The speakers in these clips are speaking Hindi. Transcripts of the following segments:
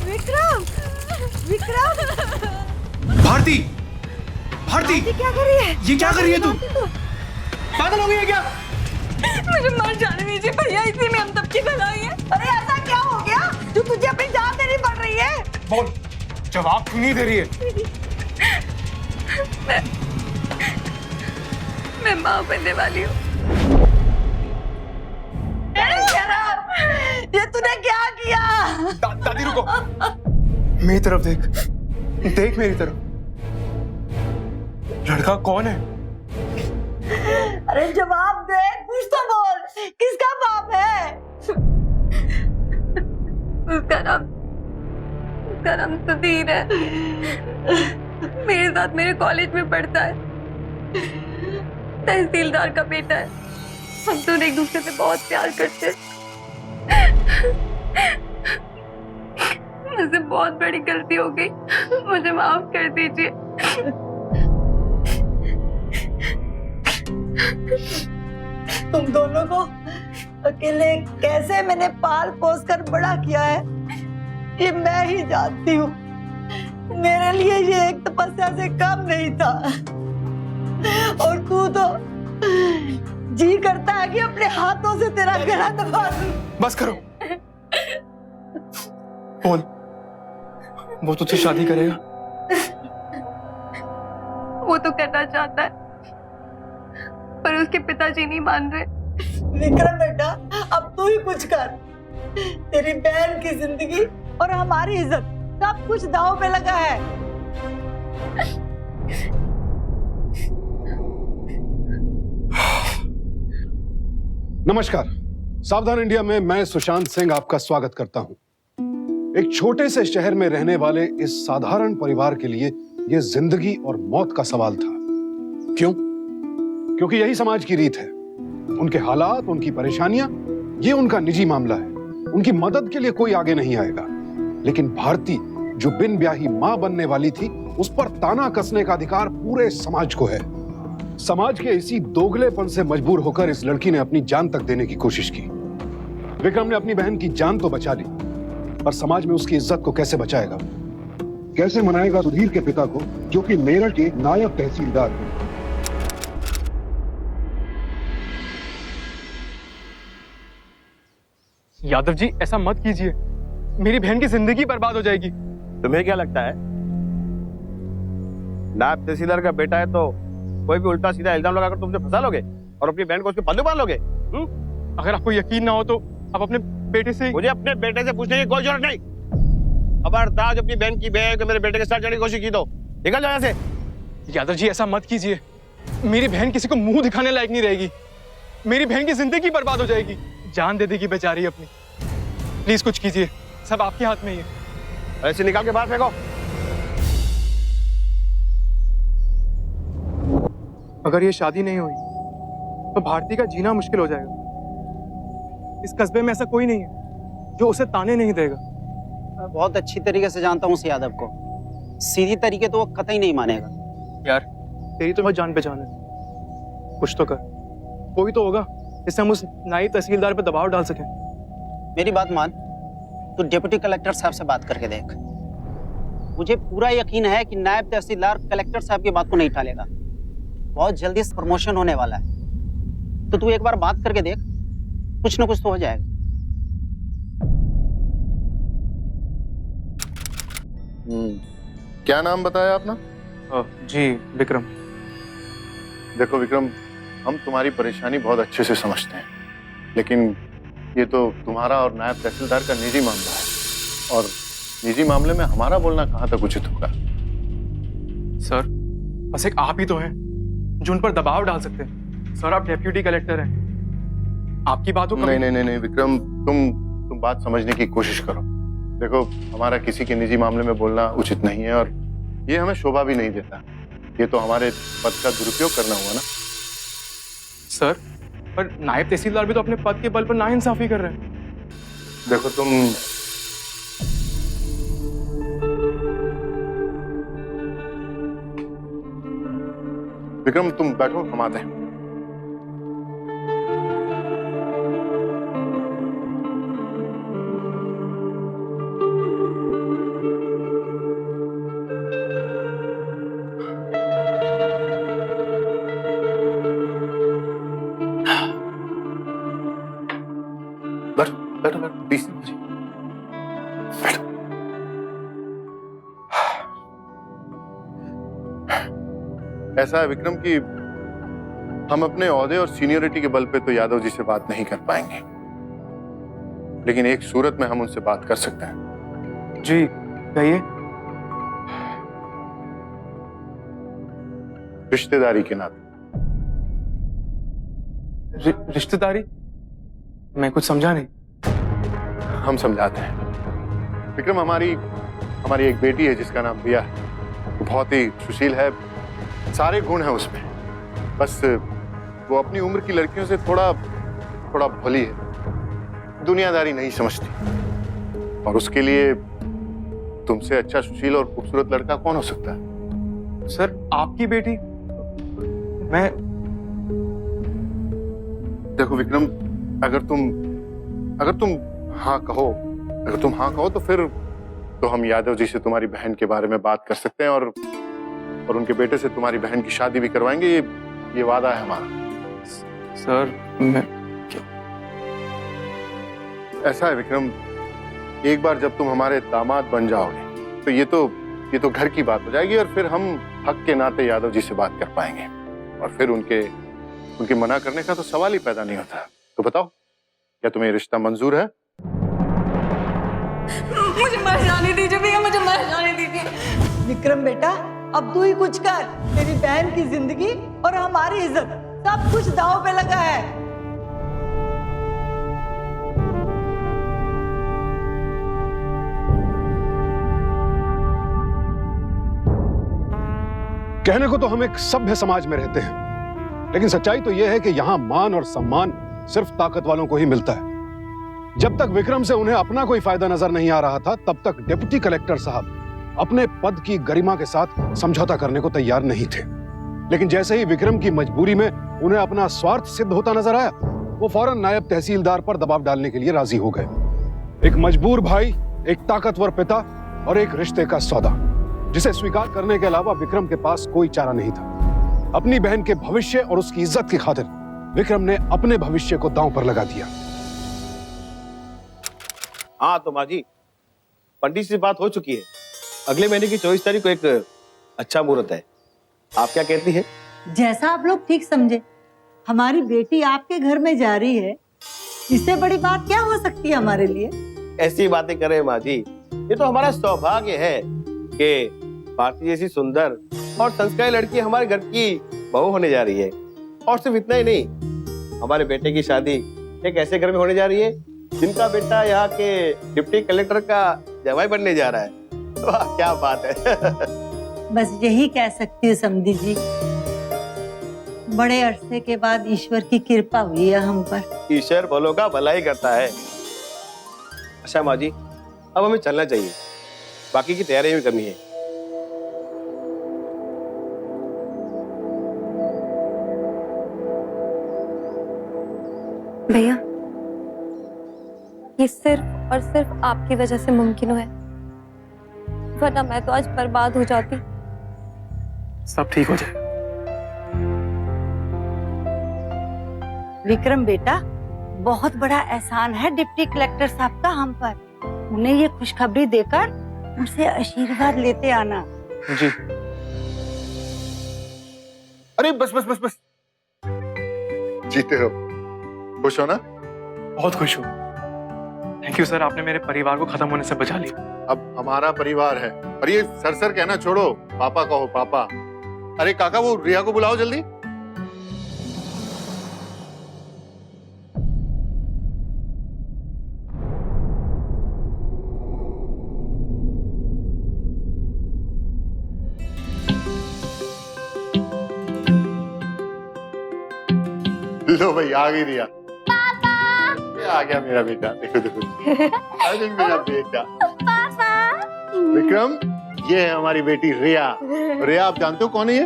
विक्रम विक्रम विक्रम। भारती, भारती क्या कर रही है? ये क्या कर रही है तू? पागल हो गई है क्या? मुझे मर जाने दीजिए भैया, इसी में हम सबकी भलाई है। अरे ऐसा क्या हो गया जो तुझे अपनी जान देनी पड़ रही है? बोल, जवाब क्यों नहीं दे रही है? मैं माँ बनने वाली हूँ। ये तूने क्या किया? दादी रुको, मेरी तरफ देख, देख मेरी तरफ। लड़का कौन है? अरे जवाब दे, कुछ तो बोल, किसका बाप है? उसका नाम सुधीर है। मेरे साथ मेरे कॉलेज में पढ़ता है, तहसीलदार का बेटा है। हम दोनों एक दूसरे से बहुत प्यार करते हैं। मुझसे बहुत बड़ी गलती हो गई, मुझे माफ कर दीजिए। तुम दोनों को अकेले कैसे मैंने पाल पोस कर बड़ा किया है, ये मैं ही जानती हूँ। मेरे लिए ये एक तपस्या से कम नहीं था। और तू तो जी करता है कि अपने हाथों से तेरा गला दबा दूं। बस करो। बोल, वो तुझसे शादी करेगा? वो तो करना चाहता है, पर उसके पिताजी नहीं मान रहे। विक्रम बेटा, अब तू ही कुछ कर। तेरी बहन की जिंदगी और हमारी इज्जत सब कुछ दांव पे लगा है। नमस्कार, सावधान इंडिया में मैं सुशांत सिंह आपका स्वागत करता हूं। एक छोटे से शहर में रहने वाले इस साधारण परिवार के लिए यह जिंदगी और मौत का सवाल था। क्यों? क्योंकि यही समाज की रीत है। उनके हालात, उनकी परेशानियां, ये उनका निजी मामला है। उनकी मदद के लिए कोई आगे नहीं आएगा। लेकिन भारती, जो बिन ब्याही मां बनने वाली थी, उस पर ताना कसने का अधिकार पूरे समाज को है। समाज के इसी दोगलेपन से मजबूर होकर इस लड़की ने अपनी जान तक देने की कोशिश की। विक्रम ने अपनी बहन की जान तो बचा ली, पर समाज में उसकी इज्जत को कैसे बचाएगा? कैसे मनाएगा सुधीर के पिता को, जो कि मेरठ के नायब तहसीलदार हैं? यादव जी, ऐसा मत कीजिए, मेरी बहन की जिंदगी बर्बाद हो जाएगी। तुम्हें क्या लगता है, नायब तहसीलदार का बेटा है तो कोई भी उल्टा सीधा इल्जाम लगाकर तुमसे फंसा लोगे और अपनी बहन को उसके पल्लू बांध लोगे? अगर आपको यकीन ना हो तो आप अपने बेटे से। मुझे अपने बेटे से पूछने की कोई जरूरत नहीं। खबरदार अपनी बहन की बहन को मेरे बेटे के साथ जाने की कोशिश की तो निकल जाओ यहाँ से। यादव जी, ऐसा मत कीजिए, मेरी बहन किसी को मुंह दिखाने लायक नहीं रहेगी। मेरी बहन की जिंदगी बर्बाद हो जाएगी, जान दे देगी बेचारी अपनी। प्लीज कुछ कीजिए, सब आपके हाथ में ही है। ऐसे निकाल के बाहर फेंको। अगर ये शादी नहीं हुई तो भारती का जीना मुश्किल हो जाएगा। इस कस्बे में ऐसा कोई नहीं है जो उसे ताने नहीं देगा। मैं बहुत अच्छी तरीके से जानता हूँ उस यादव को। सीधी तरीके तो वो कतई नहीं मानेगा। यार, तेरी तो मैं जान पहचान है, कुछ तो कर। कोई तो होगा जिससे हम उस नायब तहसीलदार पर दबाव डाल सकें। मेरी बात मान, तू डिप्टी कलेक्टर साहब से बात करके देख। मुझे पूरा यकीन है कि नायब तहसीलदार कलेक्टर साहब की बात को नहीं टालेगा। बहुत जल्दी प्रमोशन होने वाला है, तो तू एक बार बात करके देख, कुछ ना कुछ तो हो जाएगा। क्या नाम बताया आपने? जी, विक्रम। देखो विक्रम, हम तुम्हारी परेशानी बहुत अच्छे से समझते हैं, लेकिन ये तो तुम्हारा और नायब तहसीलदार का निजी मामला है, और निजी मामले में हमारा बोलना कहाँ तक उचित होगा? सर, बस एक आप ही तो हैं जो उन पर दबाव डाल सकते हैं। सर, आप डेप्यूटी कलेक्टर हैं, आपकी बातों को। नहीं विक्रम, तुम बात समझने की कोशिश करो। देखो, हमारा किसी के निजी मामले में बोलना उचित नहीं है, और ये हमें शोभा भी नहीं देता। ये तो हमारे पद का दुरुपयोग करना हुआ ना। सर, पर नायब तहसीलदार भी तो अपने पद के बल पर नाइंसाफी कर रहे हैं। देखो तुम विक्रम, तुम बैठो, हम आते हैं। ऐसा है विक्रम कि हम अपने ओहदे और सीनियरिटी के बल पे तो यादव जी से बात नहीं कर पाएंगे, लेकिन एक सूरत में हम उनसे बात कर सकते हैं। जी कहिए। रिश्तेदारी के नाते। रिश्तेदारी? मैं कुछ समझा नहीं। हम समझाते हैं विक्रम। हमारी एक बेटी है जिसका नाम रिया है। वो बहुत ही सुशील है, सारे गुण हैं उसमें, बस वो अपनी उम्र की लड़कियों से थोड़ा भोली है, दुनियादारी नहीं समझती, और उसके लिए तुमसे अच्छा सुशील और खूबसूरत लड़का कौन हो सकता है? सर आपकी बेटी? मैं देखो विक्रम, अगर तुम हाँ कहो तो फिर तो हम यादव जी से तुम्हारी बहन के बारे में बात कर सकते हैं और उनके बेटे से तुम्हारी बहन की शादी भी करवाएंगे। ये वादा है हमारा। सर मैं ऐसा है विक्रम, एक बार जब तुम हमारे दामाद बन जाओगे तो ये तो घर की बात हो जाएगी, और फिर हम हक के नाते यादव जी से बात कर पाएंगे, और फिर उनके मना करने का तो सवाल ही पैदा नहीं होता। तो बताओ, क्या तुम्हें रिश्ता मंजूर है? मुझे मर जाने दीजिए भैया, मुझे मर जाने दीजिए। विक्रम बेटा, अब तू ही कुछ कर। तेरी बहन की जिंदगी और हमारी इज्जत सब कुछ दांव पे लगा है। कहने को तो हम एक सभ्य समाज में रहते हैं, लेकिन सच्चाई तो यह है कि यहां मान और सम्मान सिर्फ ताकत वालों को ही मिलता है। जब तक विक्रम से उन्हें अपना कोई फायदा नजर नहीं आ रहा था, तब तक डिप्टी कलेक्टर साहब अपने पद की गरिमा के साथ समझौता करने को तैयार नहीं थे। लेकिन जैसे ही विक्रम की मजबूरी में उन्हें अपना स्वार्थ सिद्ध होता नजर आया, वो फौरन नायब तहसीलदार पर दबाव डालने के लिए राजी हो गए। एक मजबूर भाई, एक ताकतवर पिता और एक रिश्ते का सौदा, जिसे स्वीकार करने के अलावा विक्रम के पास कोई चारा नहीं था। अपनी बहन के भविष्य और उसकी इज्जत की खातिर विक्रम ने अपने भविष्य को दांव पर लगा दिया। हाँ तो माँ जी, पंडित से बात हो चुकी है। अगले महीने की 24 तारीख को एक अच्छा मुहूर्त है। आप क्या कहती हैं? जैसा आप लोग ठीक समझे। हमारी बेटी आपके घर में जा रही है, इससे बड़ी बात क्या हो सकती है हमारे लिए? ऐसी बातें करें माँ जी, ये तो हमारा सौभाग्य है कि भारती जैसी सुंदर और संस्कारी लड़की हमारे घर की बहू होने जा रही है। और सिर्फ इतना ही नहीं, हमारे बेटे की शादी एक ऐसे घर में होने जा रही है जिनका बेटा यहाँ के डिप्टी कलेक्टर का जवाई बनने जा रहा है। वाह क्या बात है। बस यही कह सकती हूँ समधी जी, बड़े अरसे के बाद ईश्वर की कृपा हुई है हम पर। ईश्वर भलों का भला ही करता है। अच्छा माँ जी, अब हमें चलना चाहिए, बाकी की तैयारी में कमी है। भैया, ये सिर्फ और सिर्फ आपकी वजह से मुमकिन हुआ है, वरना मैं तो आज बर्बाद हो जाती। सब ठीक हो जाए। विक्रम बेटा, बहुत बड़ा एहसान है डिप्टी कलेक्टर साहब का हम पर। उन्हें ये खुशखबरी देकर उनसे आशीर्वाद लेते आना। जी। अरे बस बस बस बस, जीते हो, खुश हो ना? बहुत खुश हूँ। थैंक यू सर, आपने मेरे परिवार को खत्म होने से बचा लिया। अब हमारा परिवार है। और ये सर सर कहना छोड़ो, पापा कहो पापा। अरे काका, वो रिया को बुलाओ जल्दी। लो भाई, आ गई रिया। ये आ गया मेरा बेटा। देखो देखो, अरे मेरा बेटा विक्रम, ये है हमारी बेटी रिया। रिया, आप जानते हो कौन है ये?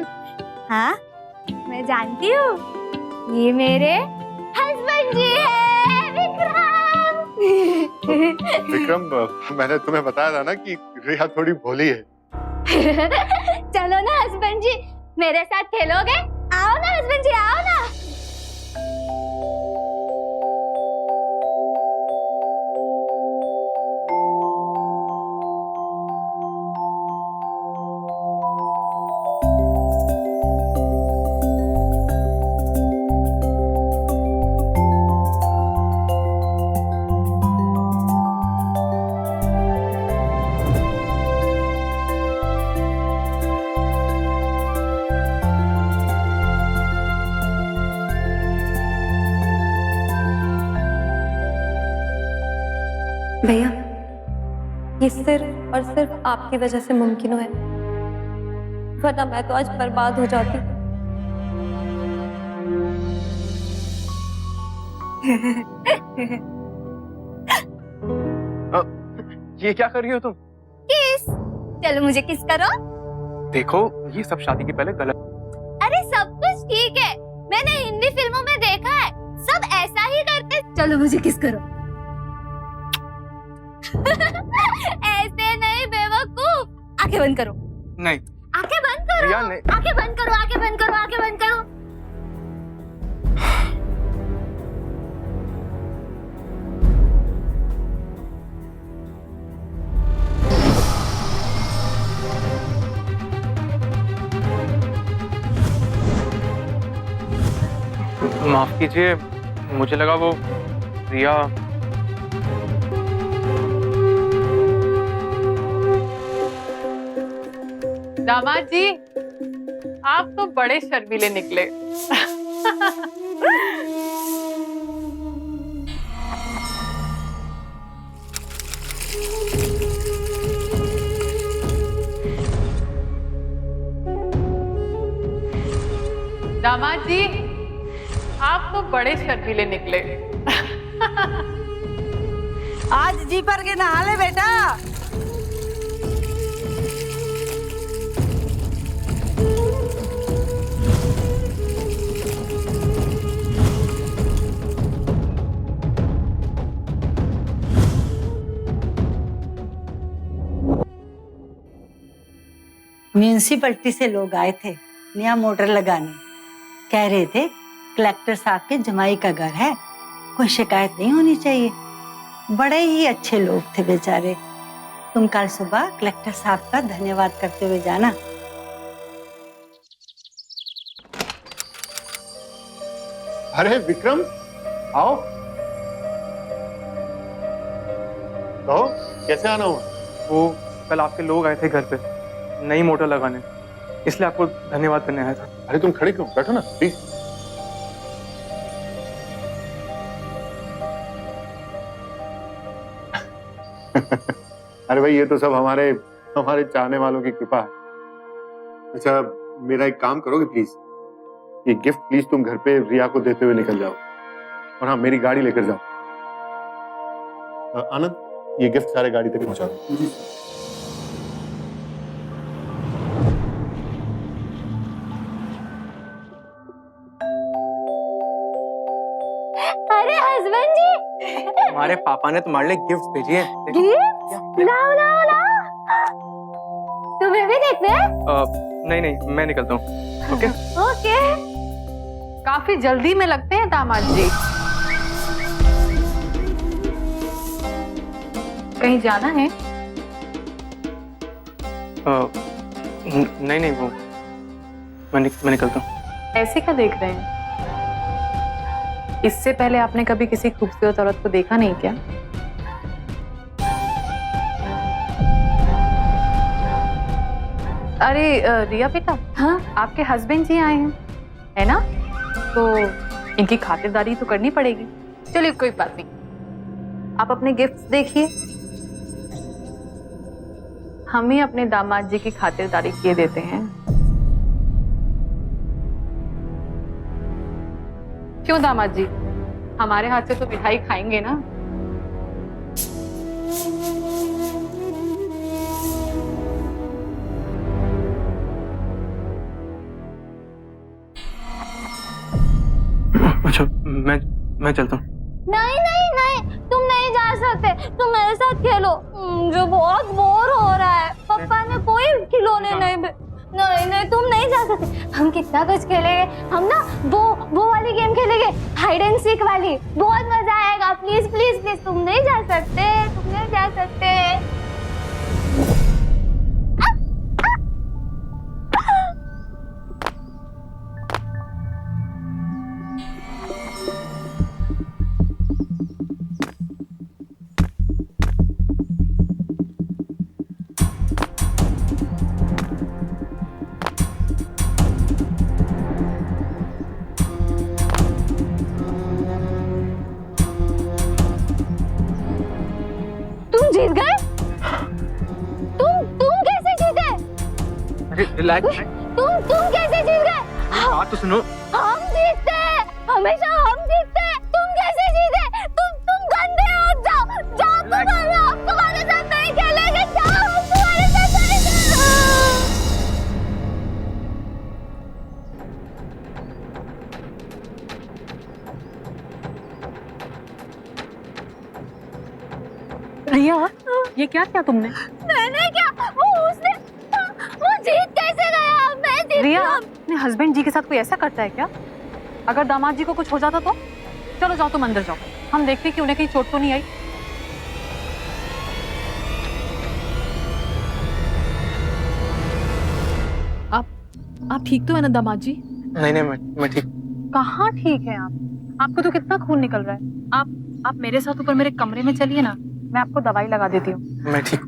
हाँ, मैं जानती हूँ, ये मेरे हस्बैंड जी हैं, विक्रम। विक्रम, मैंने तुम्हें बताया था ना कि रिया थोड़ी भोली है। चलो ना हस्बैंड जी, मेरे साथ खेलोगे? आओ ना हस्बैंड जी, आओ ना। भैया, ये सिर्फ और सिर्फ आपकी वजह से मुमकिन हुआ है, वरना मैं तो आज बर्बाद हो जाती। ये क्या कर रही हो तुम? किस? चलो मुझे किस करो। देखो, ये सब शादी के पहले गलत। अरे सब कुछ ठीक है, मैंने हिंदी फिल्मों में देखा है, सब ऐसा ही करते। चलो मुझे किस करो। ऐसे नहीं बेवकूफ, आंखें बंद करो। नहीं आंखें बंद करो। रिया, नहीं। आंखें बंद करो, आंखें बंद करो, आंखें बंद करो। माफ कीजिए, मुझे लगा वो रिया। दामाद जी, आप तो बड़े शर्मीले निकले। दामाद जी, आप तो बड़े शर्मीले निकले। आज जी पर के नहा ले बेटा। म्यूनिसिपैलिटी से लोग आए थे नया मोटर लगाने। कह रहे थे कलेक्टर साहब के जमाई का घर है, कोई शिकायत नहीं होनी चाहिए। बड़े ही अच्छे लोग थे बेचारे। तुम कल सुबह कलेक्टर साहब का धन्यवाद करते हुए जाना। अरे विक्रम, आओ। कहो, कैसे आना हुआ? वो कल आपके लोग आए थे घर पे नई मोटर लगाने, इसलिए आपको धन्यवाद करने आया था। अरे तुम खड़े क्यों? बैठो ना प्लीज। अरे भाई, ये तो सब हमारे हमारे चाहने वालों की कृपा है। अच्छा, मेरा एक काम करोगे प्लीज? ये गिफ्ट प्लीज तुम घर पे रिया को देते हुए निकल जाओ, और हाँ, मेरी गाड़ी लेकर जाओ। आनंद, ये गिफ्ट सारे गाड़ी तक पहुंचा दो। अरे हस्बैंड जी, हमारे पापा ने तुम्हारे लिए गिफ्ट भेजी है। गिफ्ट लाओ लाओ लाओ। तुम्हें भी देखना है? नहीं नहीं, मैं निकलता हूँ। Okay okay. काफी जल्दी में लगते हैं दामाद जी। कहीं जाना है? नहीं नहीं, वो मैं निकलता हूँ। ऐसे क्या देख रहे हैं? इससे पहले आपने कभी किसी खूबसूरत औरत को देखा नहीं क्या? अरे रिया बेटा, हाँ? आपके हस्बैंड जी आए हैं, है ना? तो इनकी खातिरदारी तो करनी पड़ेगी। चलिए कोई बात नहीं, आप अपने गिफ्ट्स देखिए, हम ही अपने दामाद जी की खातिरदारी किए देते हैं। क्यों दामाद जी, हमारे हाथ से तो मिठाई खाएंगे ना? अच्छा, मैं चलता हूँ। नहीं नहीं नहीं, तुम नहीं जा सकते, तुम मेरे साथ खेलो। मुझे बहुत बोर हो रहा है। पापा ने कोई खिलौने नहीं नहीं नहीं, तुम नहीं जा सकते। हम कितना कुछ खेलेंगे। हम ना वो वाली गेम खेलेंगे, हाइड एंड सीक वाली, बहुत मजा आएगा। प्लीज प्लीज प्लीज, तुम नहीं जा सकते, तुम नहीं जा सकते। अरे रिलैक्स। तुम कैसे जीत गए? बात तो सुनो। हम जीतते हैं, हमेशा हम जीतते हैं। तुम कैसे जीते? तुम गंदे हो। जाओ तुम्हारे साथ नहीं खेलेंगे। जाओ, हम तुम्हारे साथ नहीं खेलेंगे। रिया, ये क्या किया तुमने? मैंने क्या? वो जीत कैसे गया? मैं जीत रिया, गया। अपने हस्बैंड जी के साथ कोई ऐसा करता है क्या? अगर दामाद जी को कुछ हो जाता तो? चलो जाओ, तुम अंदर जाओ, हम देखते हैं कि उन्हें कहीं चोट तो नहीं आई। आप ठीक तो है ना दामाद जी? नहीं मैं ठीक। कहाँ ठीक है आप? आपको तो कितना खून निकल रहा है। आप मेरे साथ ऊपर मेरे कमरे में चलिए ना, मैं आपको दवाई लगा देती हूँ। मैं ठीक।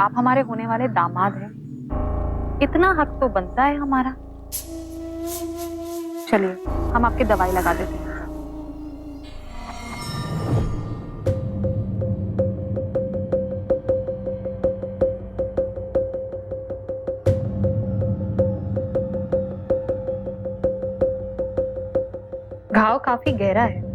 आप हमारे होने वाले दामाद हैं, इतना हक तो बनता है हमारा। चलिए, हम आपके दवाई लगा देते हैं। घाव काफी गहरा है।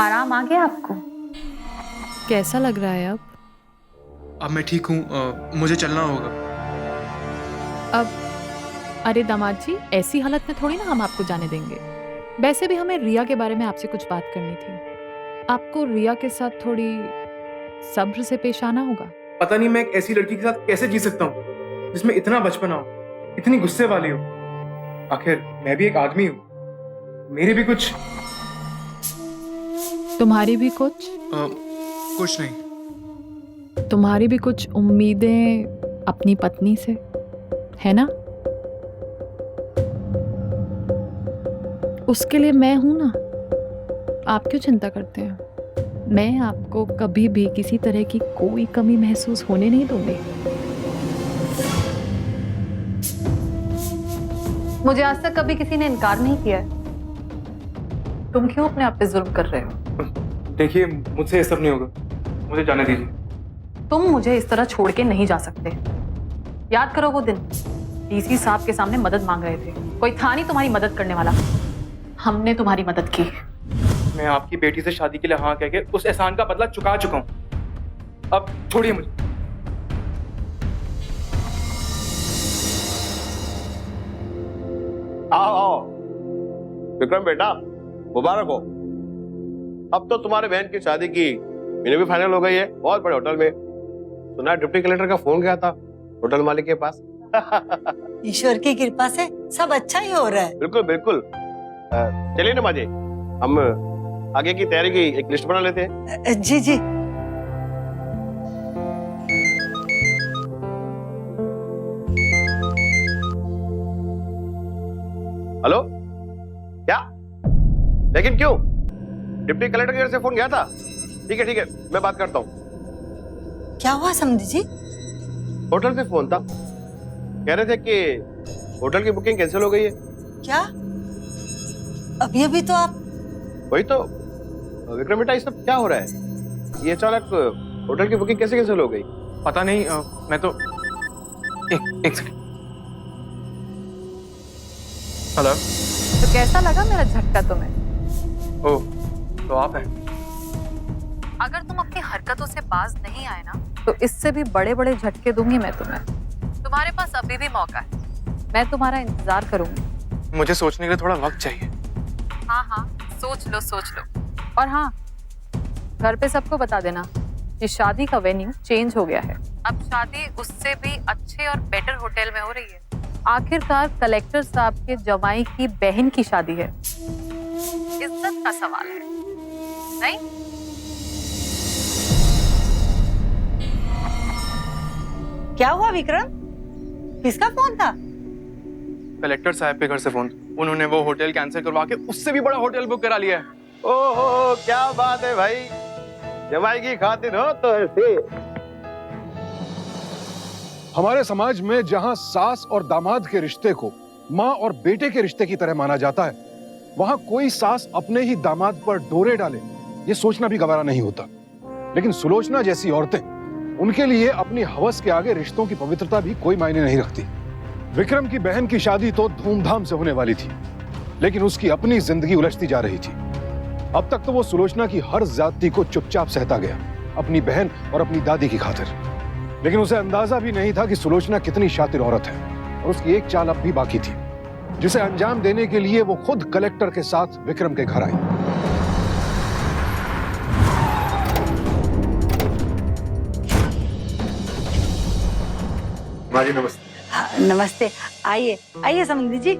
आराम आ गया आपको? कैसा लग रहा है अब? अब मैं ठीक हूँ, मुझे चलना होगा। अब अरे दामाद जी, ऐसी हालत में थोड़ी ना हम आपको जाने देंगे। वैसे भी हमें रिया के बारे में आपसे कुछ बात करनी थी। आपको रिया के साथ थोड़ी सब्र से पेश आना होगा। पता नहीं मैं एक ऐसी लड़की के साथ कैसे जी सकता हूँ जिसमें इतना बचपना हो, इतनी गुस्से वाली हो। आखिर मैं भी एक आदमी हूँ, मेरी भी कुछ। तुम्हारी भी कुछ? कुछ नहीं। तुम्हारी भी कुछ उम्मीदें अपनी पत्नी से, है ना? उसके लिए मैं हूं ना। आप क्यों चिंता करते हैं? मैं आपको कभी भी किसी तरह की कोई कमी महसूस होने नहीं दूंगी। मुझे आज तक कभी किसी ने इनकार नहीं किया है। तुम क्यों अपने आप पे जुल्म कर रहे हो? देखिए, मुझसे ये सब नहीं होगा, मुझे जाने दीजिए। तुम मुझे इस तरह छोड़ के नहीं जा सकते। याद करो वो दिन डीसी साहब के सामने मदद मांग रहे थे। कोई था नहीं तुम्हारी मदद करने वाला। हमने तुम्हारी मदद की। मैं आपकी बेटी से शादी के लिए हाँ कह के उस एहसान का बदला चुका चुका हूँ। अब छोड़िए मुझे। आओ विक्रम बेटा, मुबारक हो। अब तो तुम्हारे बहन की शादी की मेरी भी फाइनल हो गई है, बहुत बड़े होटल में। सुना डिप्टी कलेक्टर का फोन गया था होटल मालिक के पास। ईश्वर की कृपा से सब अच्छा ही हो रहा है। बिल्कुल बिल्कुल। चलिए ना माजी, हम आगे की तैयारी की एक लिस्ट बना लेते हैं। जी जी। हेलो, क्या? लेकिन क्यों? डिप्टी कलेक्टर के घर से फोन गया था? ठीक है मैं बात करता हूँ। क्या हुआ समधी जी? होटल से फोन था, कह रहे थे कि होटल की बुकिंग कैंसिल हो गई है। क्या? अभी तो आप। वही तो विक्रम बेटा, ये सब क्या हो रहा है? ये अचानक होटल की बुकिंग कैसे कैंसिल हो गई? पता नहीं, मैं तो एक सेकंड। हेलो। तो कैसा लगा मेरा झटका तुम्हें? ओह, तो आप हैं। अगर तुम अपनी हरकतों से बाज नहीं आए ना, तो इससे भी बड़े बड़े झटके दूंगी मैं तुम्हें। तुम्हारे पास अभी भी मौका है, मैं तुम्हारा इंतजार करूंगी। मुझे सोचने के लिए थोड़ा वक्त चाहिए। हाँ, सोच लो। और हाँ, घर पे सबको बता देना कि शादी का वेन्यू चेंज हो गया है। अब शादी उससे भी अच्छे और बेटर होटल में हो रही है। आखिरकार कलेक्टर साहब के जवाई की बहन की शादी है, इज्जत का सवाल है, नहीं? क्या हुआ विक्रम? किसका फोन था? कलेक्टर साहब के घर से फोन। उन्होंने वो होटल कैंसिल करवा के उससे भी बड़ा होटल बुक करा लिया है। ओहो, क्या बात है भाई, जवाई की खातिर हो तो ऐसे। हमारे समाज में जहां सास और दामाद के रिश्ते को माँ और बेटे के रिश्ते की तरह माना जाता है, वहां कोई सास अपने ही दामाद पर डोरे डाले ये सोचना भी गवारा नहीं होता। लेकिन सुलोचना जैसी औरतें, उनके लिए अपनी हवस के आगे रिश्तों की पवित्रता भी कोई मायने नहीं रखती। विक्रम की बहन की शादी तो धूमधाम से होने वाली थी, लेकिन उसकी अपनी जिंदगी उलझती जा रही थी। अब तक तो वो सुलोचना की हर ज्यादती को चुपचाप सहता गया, अपनी बहन और अपनी दादी की खातिर। लेकिन उसे अंदाजा भी नहीं था कि सुलोचना कितनी शातिर औरत है और उसकी एक चाल अब भी बाकी थी, जिसे अंजाम देने के लिए वो खुद कलेक्टर के साथ विक्रम के घर आई। माँ जी नमस्ते। हाँ, नमस्ते। आइए आइए समधी जी।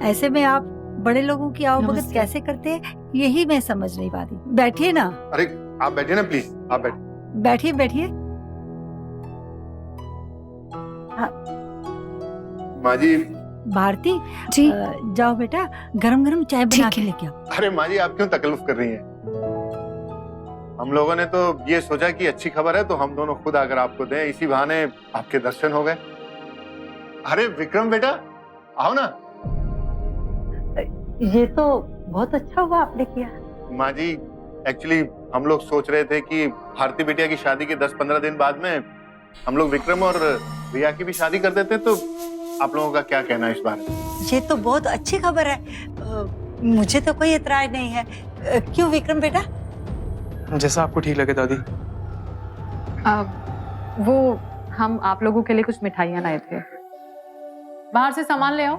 ऐसे में आप बड़े लोगों की आवभगत नमस्ते। कैसे करते हैं, यही मैं समझ नहीं पाती। बैठिए ना, अरे आप बैठिए ना प्लीज, आप बैठिए। बैठिए बैठिए। माँ जी। भारती जी। जाओ बेटा, गरम गरम चाय बना के लेके आओ। अरे माँ जी, आप क्यों तकलीफ कर रही हैं? हम लोगों ने तो ये सोचा कि अच्छी खबर है तो हम दोनों खुद आकर आपको दें, इसी बहाने आपके दर्शन हो गए। अरे विक्रम बेटा, आओ ना। ये तो बहुत अच्छा हुआ आपने किया। माँ जी, एक्चुअली हम लोग सोच रहे थे कि भारती बिटिया की शादी के 10-15 दिन बाद में हम लोग विक्रम और रिया की भी शादी कर देते, तो आप लोगों का क्या कहना है इस बारे में? ये तो बहुत अच्छी खबर है। मुझे तो कोई एतराज नहीं है। क्यों विक्रम बेटा? जैसा आपको ठीक लगे दादी। वो हम आप लोगों के लिए कुछ मिठाइयाँ लाए थे, बाहर से सामान ले आओ।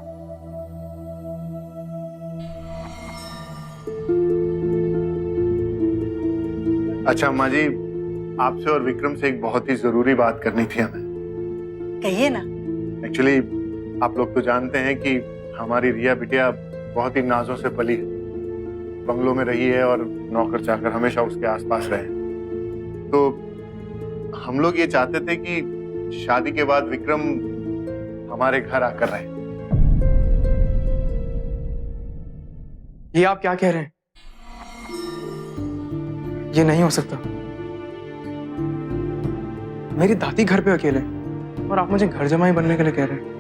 अच्छा माँ जी, आपसे और विक्रम से एक बहुत ही जरूरी बात करनी थी हमें। कहिए ना। एक्चुअली आप लोग तो जानते हैं कि हमारी रिया बिटिया बहुत ही नाजों से पली है, बंगलों में रही है और नौकर चाकर हमेशा उसके आसपास रहे। तो हम लोग ये चाहते थे कि शादी के बाद विक्रम हमारे घर आकर रहे। ये आप क्या कह रहे हैं? ये नहीं हो सकता। मेरी दादी घर पे अकेले और आप मुझे घर जमाई बनने के लिए कह रहे हैं।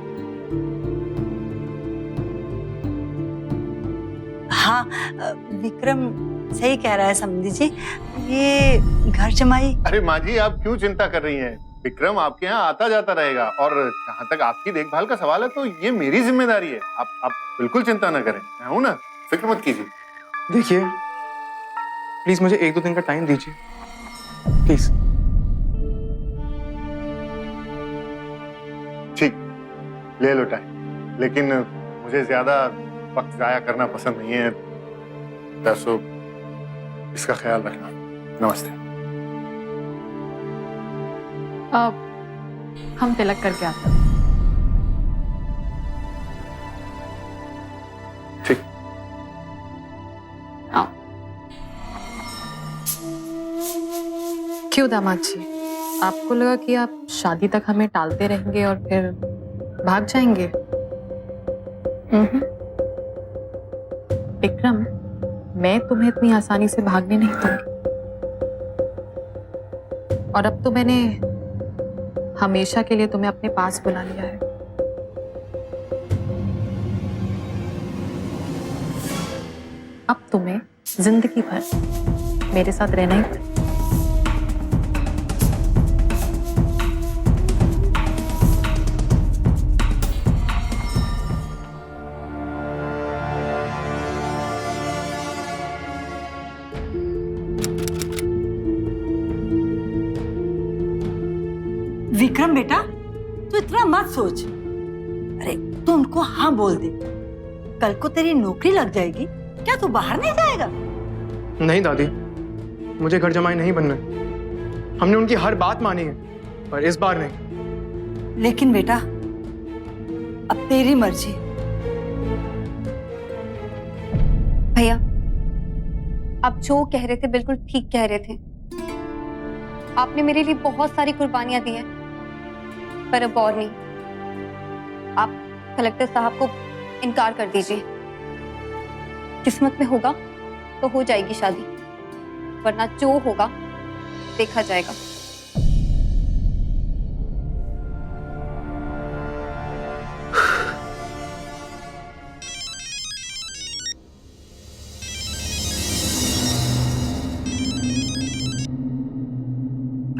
हाँ, विक्रम सही कह रहा है समधी जी, ये घर जमाई। अरे माँ जी, आप क्यों चिंता कर रही हैं? विक्रम आपके यहाँ आता जाता रहेगा और जहाँ तक आपकी देखभाल का सवाल है तो ये मेरी जिम्मेदारी है। आप बिल्कुल चिंता न करें, मैं हूं ना, फिक्र मत कीजिए। देखिए प्लीज मुझे 1-2 दिन का टाइम दीजिए प्लीज। ठीक, ले लो टाइम, लेकिन मुझे ज्यादा वक्त जाया करना पसंद नहीं है, तो इसका ख्याल रखना। नमस्ते। हम तिलक करके आते हैं। ठीक। आओ। क्यों दामाद जी, आपको लगा कि आप शादी तक हमें टालते रहेंगे और फिर भाग जाएंगे? विक्रम, मैं तुम्हें इतनी आसानी से भागने नहीं दूंगी। और अब तो मैंने हमेशा के लिए तुम्हें अपने पास बुला लिया है। अब तुम्हें जिंदगी भर मेरे साथ रहना ही पड़ेगा। विक्रम बेटा, तू इतना मत सोच। अरे तू उनको हाँ बोल दे, कल को तेरी नौकरी लग जाएगी, क्या तू बाहर नहीं जाएगा? नहीं दादी, मुझे घर जमाई नहीं बनना है। हमने उनकी हर बात मानी है, पर इस बार नहीं। लेकिन बेटा, अब तेरी मर्जी। भैया, आप जो कह रहे थे बिल्कुल ठीक कह रहे थे। आपने मेरे लिए बहुत सारी कुर्बानियां दी हैं, पर अब और नहीं। आप कलेक्टर साहब को इनकार कर दीजिए। किस्मत में होगा तो हो जाएगी शादी, वरना जो होगा देखा जाएगा।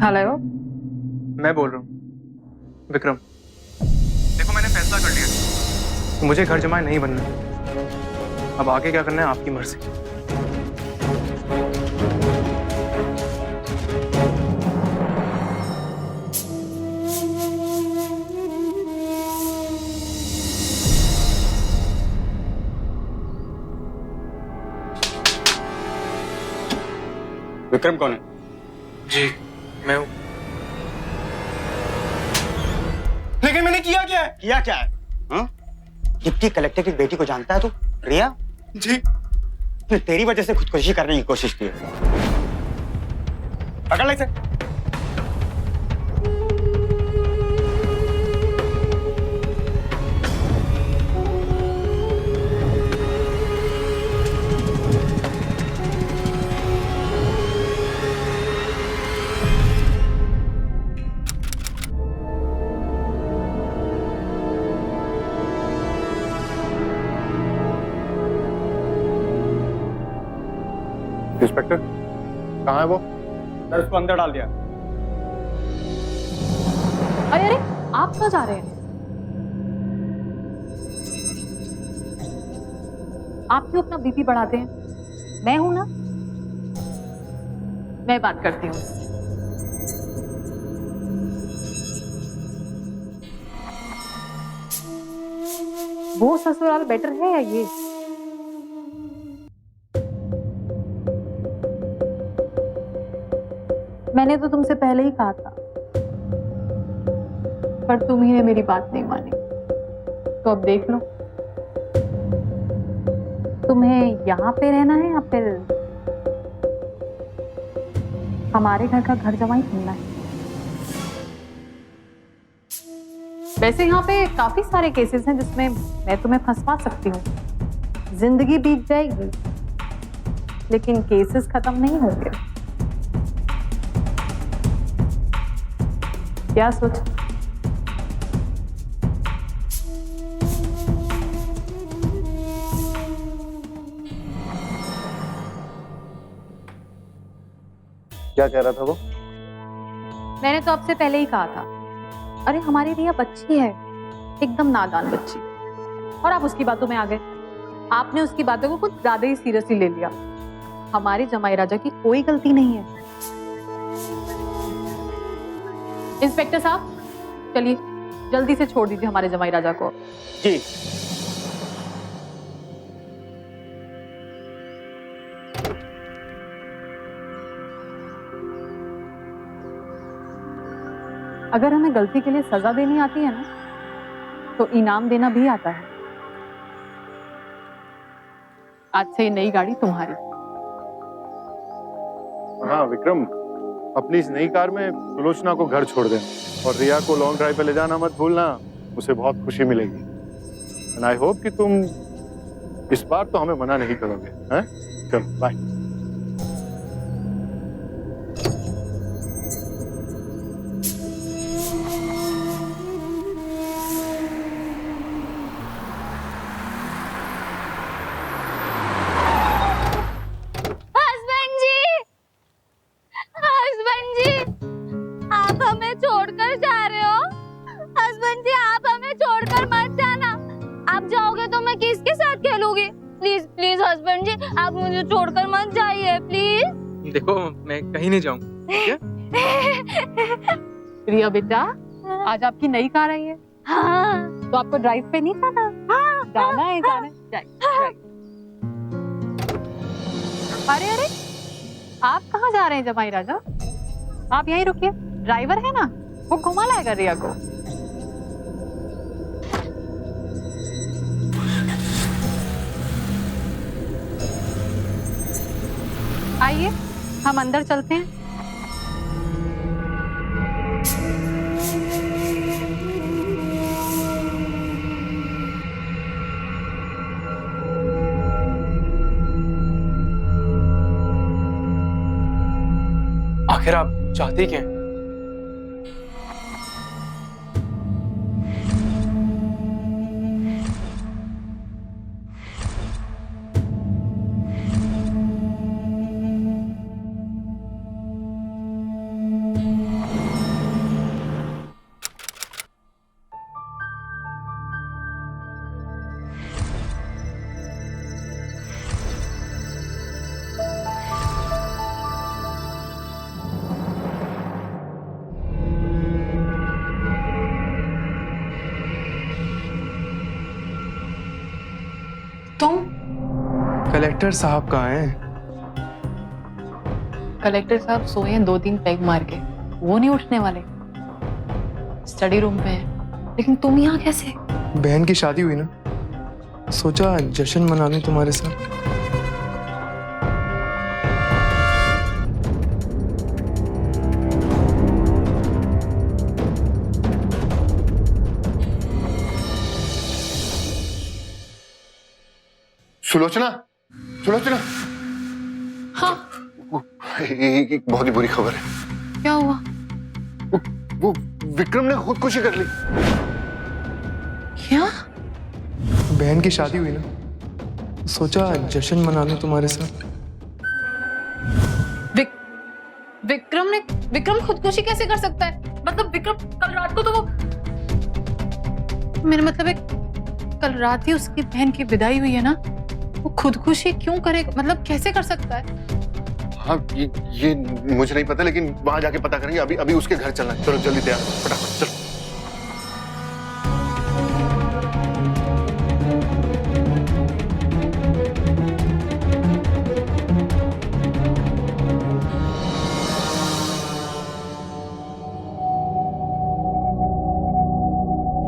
हेलो। मैं बोल रहा हूँ विक्रम। देखो मैंने फैसला कर लिया, मुझे घर जमाए नहीं बनना। अब आगे क्या करना है आपकी मर्जी। विक्रम कौन है? जी मैं हूँ। लेकिन मैंने किया क्या है? किया क्या है? हाँ? डिप्टी कलेक्टर की बेटी को जानता है तू? रिया? जी। उसने तेरी वजह से खुदकुशी करने की कोशिश की है। पकड़ ले इसे। इंस्पेक्टर कहाँ है वो? सर उसको अंदर डाल दिया। अरे अरे आप कहाँ जा रहे हैं? आप क्यों अपना बीपी बढ़ाते हैं? मैं हूं ना, मैं बात करती हूँ। वो ससुराल बेटर है या ये? मैंने तो तुमसे पहले ही कहा था, पर तुम ही ने मेरी बात नहीं मानी। तो अब देख लो, तुम्हें यहाँ पे रहना है या फिर हमारे घर का घर जमाई बनना है? वैसे यहाँ पे काफी सारे केसेस हैं जिसमें मैं तुम्हें फंसवा सकती हूँ। जिंदगी बीत जाएगी लेकिन केसेस खत्म नहीं होंगे। क्या सोच? क्या कह रहा था वो? मैंने तो आपसे पहले ही कहा था, अरे हमारी रिया बच्ची है, एकदम नादान बच्ची, और आप उसकी बातों में आ गए। आपने उसकी बातों को कुछ ज्यादा ही सीरियसली ले लिया। हमारे जमाई राजा की कोई गलती नहीं है। इंस्पेक्टर साहब चलिए, जल्दी से छोड़ दीजिए हमारे जमाई राजा को। जी। अगर हमें गलती के लिए सजा देनी आती है ना, तो इनाम देना भी आता है। आज से ये नई गाड़ी तुम्हारी। हाँ विक्रम, अपनी इस नई कार में सुलोचना को घर छोड़ देना और रिया को लॉन्ग ड्राइव पे ले जाना मत भूलना, उसे बहुत खुशी मिलेगी। एंड आई होप कि तुम इस बार तो हमें मना नहीं करोगे, हैं? चलो बाय। हस्बैंड जी, आप हमें छोड़कर जा रहे हो? हस्बैंड जी, आप हमें छोड़कर मत जाना। आप जाओगे तो मैं किसके साथ खेलूंगी? प्लीज प्लीज हस्बैंड जी, आप मुझे छोड़कर मत जाइए प्लीज। देखो मैं कहीं नहीं जाऊँ। रिया बेटा, आज आपकी नई कार आई है। हाँ। तो आपको ड्राइव पे नहीं जाना? हाँ, जाना है, जाना है। जाइए। अरे अरे, आप कहाँ जा रहे हैं जमाई राजा? आप यहीं रुकिए, ड्राइवर है ना, वो घुमा लाएगा रिया को। आइए हम अंदर चलते हैं। आखिर आप चाहती क्या हैं? तुम? कलेक्टर साहब कहाँ हैं? कलेक्टर साहब सोए हैं 2-3 पैग मार के, वो नहीं उठने वाले। स्टडी रूम पे हैं। लेकिन तुम यहाँ कैसे? बहन की शादी हुई ना, सोचा जश्न मना लूं तुम्हारे साथ। सुलोचना, सुलोचना, हाँ, एक बहुत ही बुरी खबर है। क्या हुआ? वो विक्रम ने खुदकुशी कर ली। क्या? बहन की शादी हुई ना, सोचा जश्न मना लूं तुम्हारे साथ। विक्रम खुदकुशी कैसे कर सकता है? मतलब विक्रम कल रात को तो वो, मेरा मतलब है कल रात ही उसकी बहन की विदाई हुई है ना, वो खुदकुशी क्यों करेगा? मतलब कैसे कर सकता है? हाँ, ये मुझे नहीं पता, लेकिन वहां जाके पता करेंगे। अभी अभी उसके घर चलना है। चलो जल्दी तैयार हो, फटाफट चलो।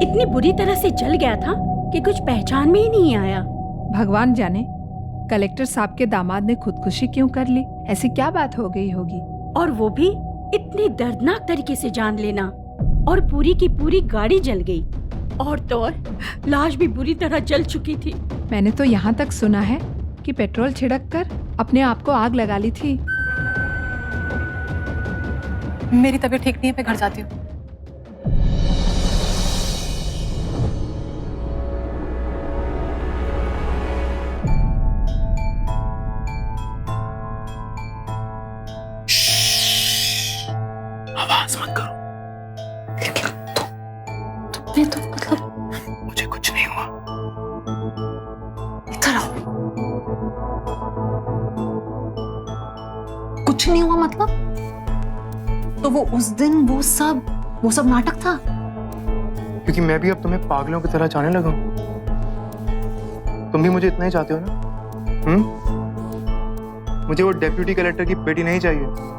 इतनी बुरी तरह से जल गया था कि कुछ पहचान में ही नहीं आया। भगवान जाने कलेक्टर साहब के दामाद ने खुदकुशी क्यों कर ली। ऐसी क्या बात हो गई होगी? और वो भी इतनी दर्दनाक तरीके से जान लेना। और पूरी की पूरी गाड़ी जल गई। और तो और लाश भी बुरी तरह जल चुकी थी। मैंने तो यहाँ तक सुना है कि पेट्रोल छिड़क कर अपने आप को आग लगा ली थी। मेरी तबीयत ठीक नहीं है, मैं घर जाती हूँ। आवाज मत करो। तुमने तो मतलब मुझे कुछ नहीं हुआ। इधर आओ। कुछ नहीं हुआ मतलब? तो वो उस दिन वो सब नाटक था? क्योंकि मैं भी अब तुम्हें पागलों की तरह जाने लगा हूं। तुम भी मुझे इतना ही चाहते हो ना? मुझे वो डेप्यूटी कलेक्टर की बेटी नहीं चाहिए।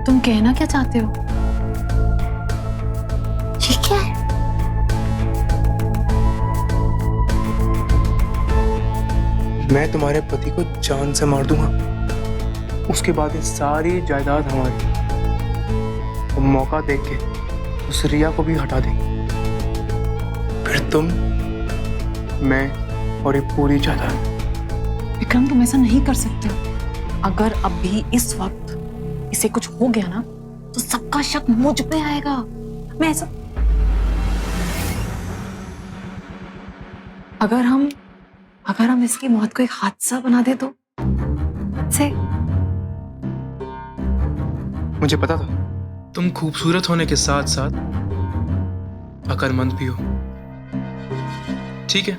तुम कहना क्या चाहते हो? ये क्या है? मैं तुम्हारे पति को जान से मार दूंगा। उसके बाद ये सारी जायदाद हमारी। तो मौका देख के उस रिया को भी हटा देंगे। फिर तुम, मैं और ये पूरी जायदाद। विक्रम, तुम ऐसा नहीं कर सकते। अगर अभी इस वक्त इसे कुछ हो गया ना, तो सबका शक मुझ पे आएगा। मैं ऐसा, अगर हम इसकी मौत को एक हादसा बना दे तो से मुझे पता था तुम खूबसूरत होने के साथ साथ अकलमंद भी हो। ठीक है,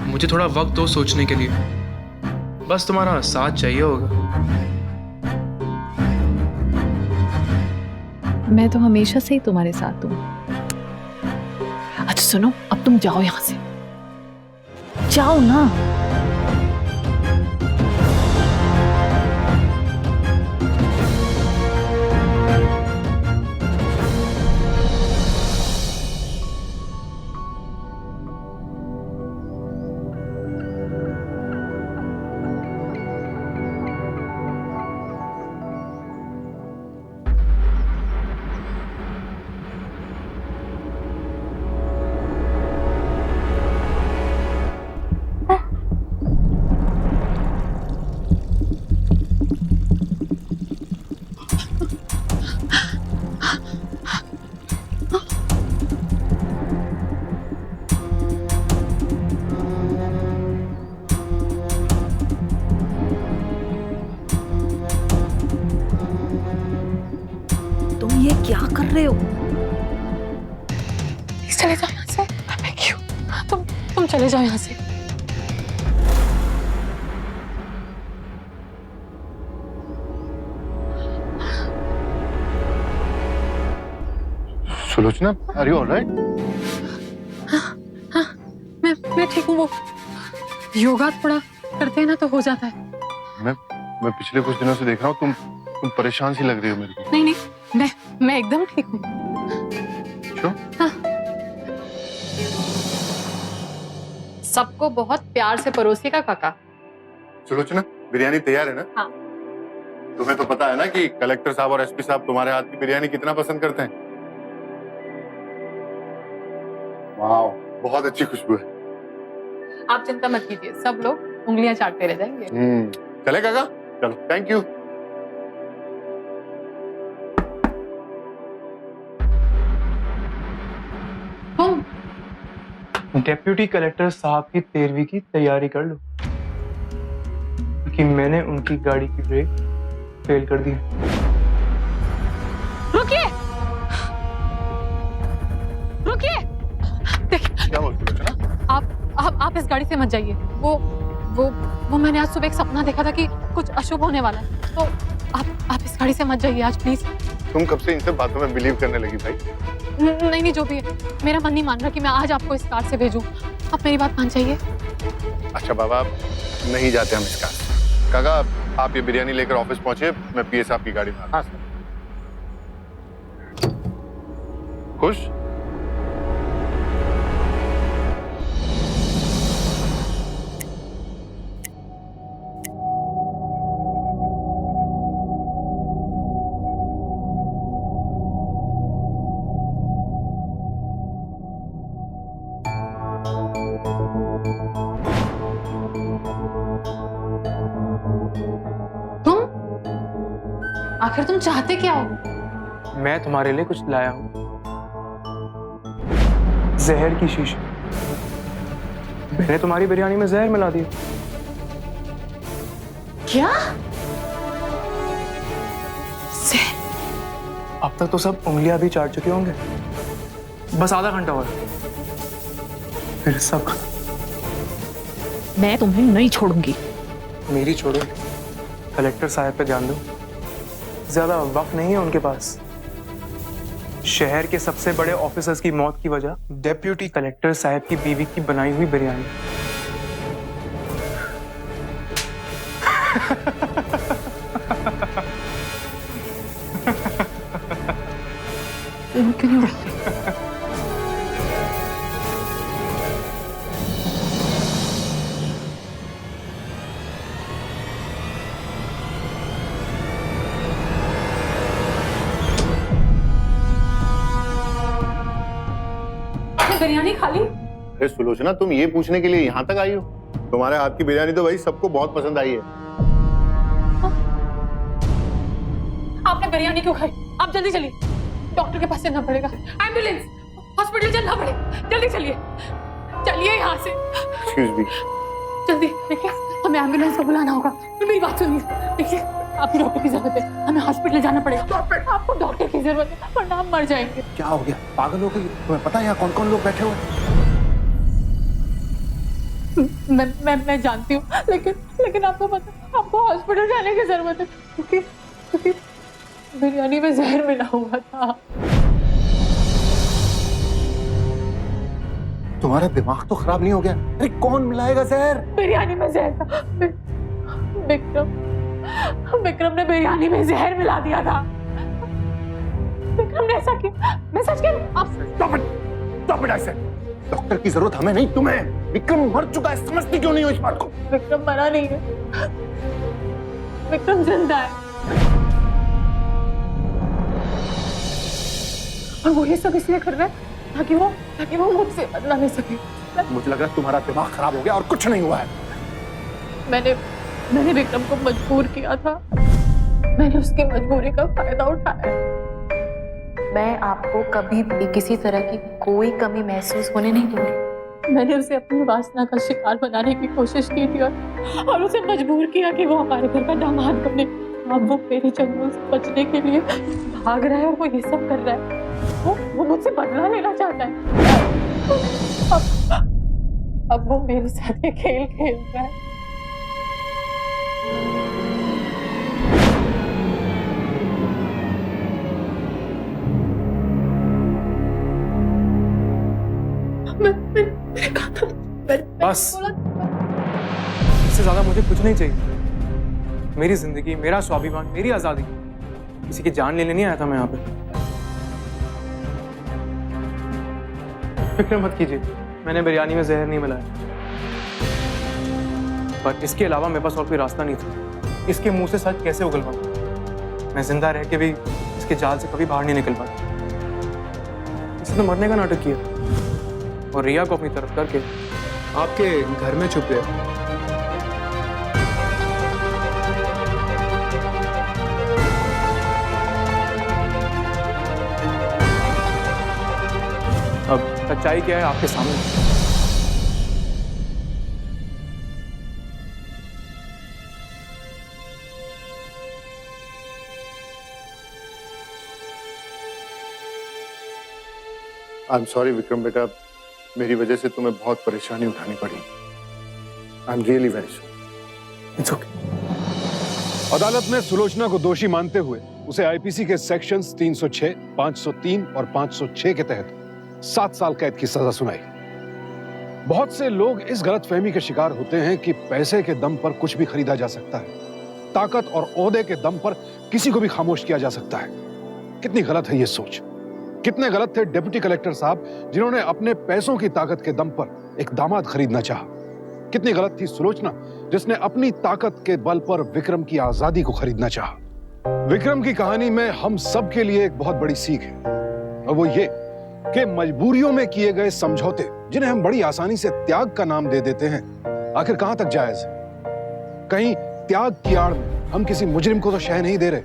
मुझे थोड़ा वक्त दो सोचने के लिए। बस तुम्हारा साथ चाहिए होगा। मैं तो हमेशा से ही तुम्हारे साथ हूँ। अच्छा सुनो, अब तुम जाओ यहां से, जाओ ना। क्या कर रहे हो? चले जाओ यहाँ से। क्यों? तुम चले जाओ यहाँ से। Sulochana, are you alright? मैं ठीक हूँ। वो योगा थोड़ा करते हैं ना तो हो जाता है। मैं पिछले कुछ दिनों से देख रहा हूँ तुम परेशान सी लग रही हो मेरे को। नहीं नहीं, मैं एकदम ठीक हूँ। हाँ। सबको बहुत प्यार से परोसिएगा काका। सुलोचना, बिरयानी तैयार है ना? हाँ। तुम्हें तो पता है ना कि कलेक्टर साहब और एसपी साहब तुम्हारे हाथ की बिरयानी कितना पसंद करते हैं। वाह, बहुत अच्छी खुशबू है। आप चिंता मत कीजिए, सब लोग उंगलियां चाटते रह जाएंगे। चले काका, चलो, थैंक यू। डेप्यूटी कलेक्टर साहब की 13वीं की तैयारी कर लो, कि मैंने उनकी गाड़ी की ब्रेक फेल कर दी। रुकिए, रुकिए। क्या बोलती हो सुलोचना? आप इस गाड़ी से मत जाइए। वो मैंने आज सुबह एक सपना देखा था कि कुछ अशुभ होने वाला है, तो आप इस गाड़ी से मत जाइए आज प्लीज। तुम कब से इन सब बातों में बिलीव करने लगी भाई? नहीं, जो भी है, मेरा मन नहीं मान रहा कि मैं आज आपको इस कार से भेजूं। आप मेरी बात मान जाइए। अच्छा बाबा, नहीं जाते हम इस कार से। काका, आप ये बिरयानी लेकर ऑफिस पहुंचे, मैं पीए साहब की गाड़ी में। हाँ सर। खुश? आखिर तुम चाहते क्या हो? मैं तुम्हारे लिए कुछ लाया हूं, जहर की शीशी। मैंने तुम्हारी बिरयानी में जहर मिला दिया। क्या? अब तक तो सब उंगलियां भी चाट चुके होंगे, बस आधा घंटा और फिर सब खत्म। मैं तुम्हें नहीं छोड़ूंगी। मेरी छोड़ो, कलेक्टर साहब पे ध्यान दो, ज्यादा वक्त नहीं है उनके पास। शहर के सबसे बड़े ऑफिसर्स की मौत की वजह डेप्यूटी कलेक्टर साहब की बीवी की बनाई हुई बिरयानी। क्यों नहीं उड़ाते? बिरयानी खा ली? अरे सुलोचना, तुम ये पूछने के लिए यहाँ तक आई हो? तुम्हारे हाथ की बिरयानी तो भाई सबको बहुत पसंद आई है। आपने बिरयानी क्यों खाई? आप जल्दी चलिए, डॉक्टर के पास चलना पड़ेगा। एम्बुलेंस, हॉस्पिटल चलना पड़ेगा। जल्दी चलिए, चलिए यहाँ से। Excuse me. जल्दी देखिए, हमें एम्बुलेंस को बुलाना होगा। मेरी बात सुनिए, देखिए आपको डॉक्टर की जरूरत है, हमें हॉस्पिटल जाना पड़ेगा। आपको डॉक्टर की जरूरत है, वरना हम मर जाएंगे। क्या हो गया? पागल हो गई? तुम्हें पता है यहाँ कौन कौन लोग बैठे हुए? मैं जानती हूँ, लेकिन आपको पता, आपको हॉस्पिटल जाने की जरूरत है, क्योंकि बिरयानी में जहर मिला हुआ था। तुम्हारा दिमाग तो खराब नहीं हो गया? अरे कौन मिलाएगा जहर? बिरयानी में जहर था। विक्रम ने बिरयानी में जहर मिला दिया था। विक्रम ने ऐसा किया। मैं सच कह रही हूँ। Stop it, I said. Doctor की जरूरत हमें नहीं, तुम्हें। विक्रम मर चुका है, समझती क्यों नहीं हो इस बात को? विक्रम मरा नहीं है, विक्रम जिंदा है, और वो ये सब इसलिए कर रहा है ताकि वो मुझसे बदला ले सके। मुझे लग रहा है तुम्हारा दिमाग खराब हो गया और कुछ नहीं हुआ है। मैंने विक्रम को मजबूर किया था, मैंने उसकी मजबूरी का फायदा उठाया। मैं आपको कभी भी किसी तरह की कोई कमी महसूस होने नहीं दूंगी। मैंने उसे अपनी वासना का शिकार बनाने की कोशिश की थी और उसे मजबूर किया कि वो हमारे घर का दामाद बने। अब वो मेरे चंगुल से बचने के लिए भाग रहा है और वो ये सब कर रहा है। वो मुझसे बदला लेना चाहता है। अब वो मेरे साथ ये खेल खेल रहा है। मैंने कहा था बस, इससे ज्यादा मुझे कुछ नहीं चाहिए। मेरी जिंदगी, मेरा स्वाभिमान, मेरी आजादी, किसी की जान लेने नहीं आया था मैं यहाँ पे। फिक्र मत कीजिए, मैंने बिरयानी में जहर नहीं मिलाया, पर इसके अलावा मेरे पास और कोई रास्ता नहीं था। इसके मुंह से सच कैसे उगल पाऊं? मैं जिंदा रह के भी इसके जाल से कभी बाहर नहीं निकल पाता। इसने तो मरने का नाटक किया और रिया को अपनी तरफ करके आपके घर में छुप गया। अब सच्चाई क्या है आपके सामने। आई एम सॉरी विक्रम बेटा, मेरी वजह से तुम्हें बहुत परेशानी उठानी पड़ी। I am really very sorry. It's okay. अदालत ने सुलोचना को दोषी मानते हुए उसे आईपीसी के सेक्शंस 306, 503 और 506 के तहत 7 साल कैद की सजा सुनाई। बहुत से लोग इस गलतफहमी के शिकार होते हैं कि पैसे के दम पर कुछ भी खरीदा जा सकता है, ताकत और ओहदे के दम पर किसी को भी खामोश किया जा सकता है। कितनी गलत है ये सोच। कितने गलत थे डिप्टी कलेक्टर साहब जिन्होंने अपने पैसों की ताकत के दम पर एक दामाद खरीदना चाहा। कितनी गलत थी सुलोचना जिसने अपनी ताकत के बल पर विक्रम की आजादी को खरीदना चाहा। विक्रम की कहानी में हम सब के लिए एक बहुत बड़ी सीख है, और वो ये कि मजबूरियों में किए गए समझौते, जिन्हें हम बड़ी आसानी से त्याग का नाम दे देते हैं, आखिर कहां तक जायज है। कहीं त्याग की आड़ में हम किसी मुजरिम को तो शह नहीं दे रहे,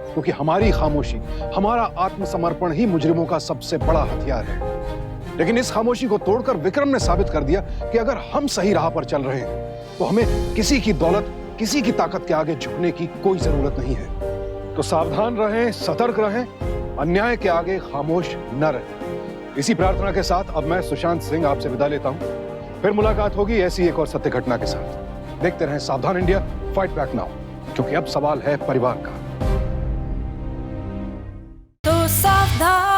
क्योंकि हमारी खामोशी, हमारा आत्मसमर्पण ही मुजरिमों का सबसे बड़ा हथियार है। लेकिन इस खामोशी को तोड़कर विक्रम ने साबित कर दिया कि अगर हम सही राह पर चल रहे हैं तो हमें किसी की दौलत, किसी की ताकत के आगे झुकने की कोई जरूरत नहीं है। तो सावधान रहें, सतर्क रहें, अन्याय के आगे खामोश न रहें। इसी प्रार्थना के साथ अब मैं सुशांत सिंह आपसे विदा लेता हूं। फिर मुलाकात होगी ऐसी एक और सत्य घटना के साथ। देखते रहें सावधान इंडिया, फाइट बैक नाउ, क्योंकि अब सवाल है परिवार का। तो सावधान